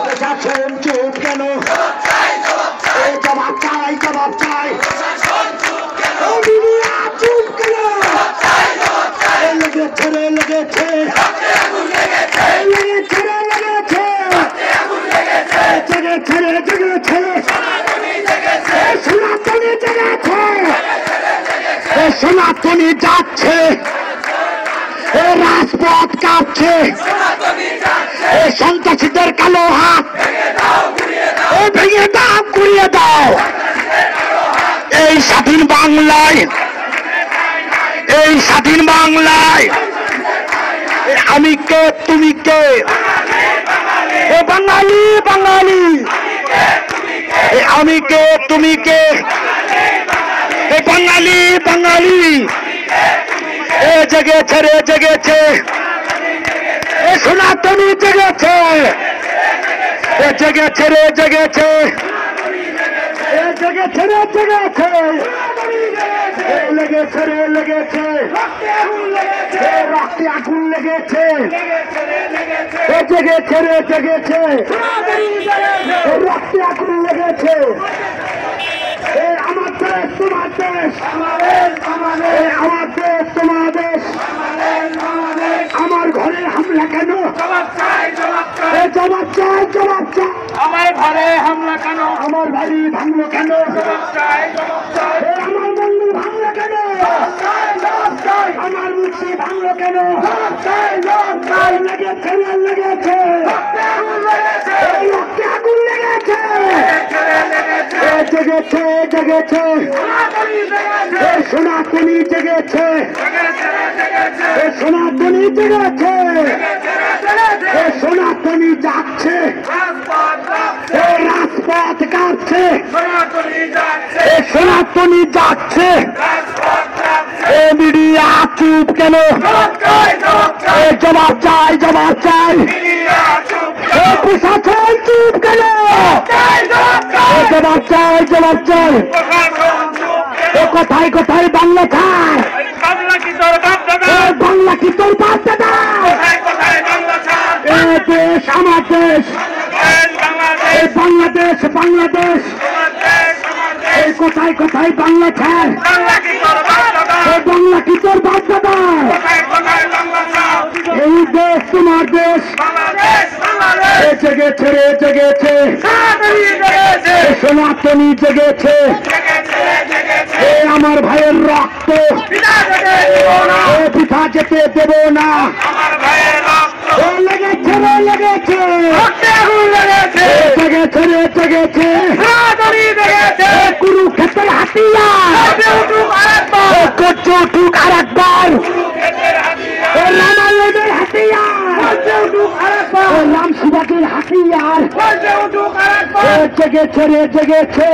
প্রশাসন চুপ কেন? জবাব চাই, জবাব চাই। মিডিয়া চুপ কেন? লেগেছে রে, লেগেছে, লেগেছে রে, লেগেছে, জেগেছে রে, জেগেছে, সনাতনী জেগেছে, সনাতনী যাচ্ছে, রাজপথ কাঁপছে, সন্ত্রাসীদের কালো হাত ভেঙে দাও, গুড়িয়ে দাও। এই স্বাধীন বাংলায়, এই স্বাধীন বাংলায় আমি কে, তুমি কে? এ বাঙালি, বাঙালি, আমি কে, তুমি কে? এ বাঙালি, বাঙালি, এ জেগেছে রে, জেগেছে, এ সনাতনী জেগেছে, এ জেগেছে রে, জেগেছে, এ জেগেছে রে, জেগেছে, লেগেছে রে, লেগেছে, রক্তে আগুন লেগেছে, এ জেগেছে রে, জেগেছে, রক্তে আগুন লেগেছে। আমার দেশ তোমার দেশ, আমার দেশ তোমার দেশ। আমার ঘরে হামলা কেন? জবাব চাই, জবাব চাই, জবাব চাই। আমার ঘরে হামলা কেন? আমার বাড়ি ভাঙলো কেন? জবাব চাই, জবাব চাই। আমার মন্দির ভাঙলো কেন? আমার মূর্তি ভাঙলো কেন? লেগেছে রে, লেগেছে, রক্তে আগুন লেগেছে, জেগেছে, জেগেছে, সনাতনী জেগেছে, সনাতনী জেগেছে, সনাতনী যাচ্ছে, রাজপথ কাঁপছে, সনাতনী যাচ্ছে। মিডিয়া চুপ কেন? জবাব চাই, জবাব চাই। প্রশাসন চুপ কেন? জবাব চাই, জবাব চাই। কোথায় কোথায় বাংলা ছাড়? বাংলা কি তোর বাপ দাদা? বাংলা কি তোর বাপ দাদা? এ দেশ আমার দেশ, বাংলাদেশ, বাংলাদেশ। কোথায় কোথায় বাংলা ছাড়? বাংলা কি তোর বাপ দাদা? এই দেশ তোমার দেশ, জেগেছে রে, জেগেছে, সনাতনী জেগেছে। আমার ভাইয়ের রক্ত পিঠা যেতে দেব না। লেগেছে রে, লেগেছে, জেগেছে রে, জেগেছে, কুরুক্ষেত্রের হাতিয়ার করছে উঠুক আর একবার, রামায়ণের হাতিয়ার, রাম শিবাজীর হাতিয়ার, জেগেছে রে, জেগেছে।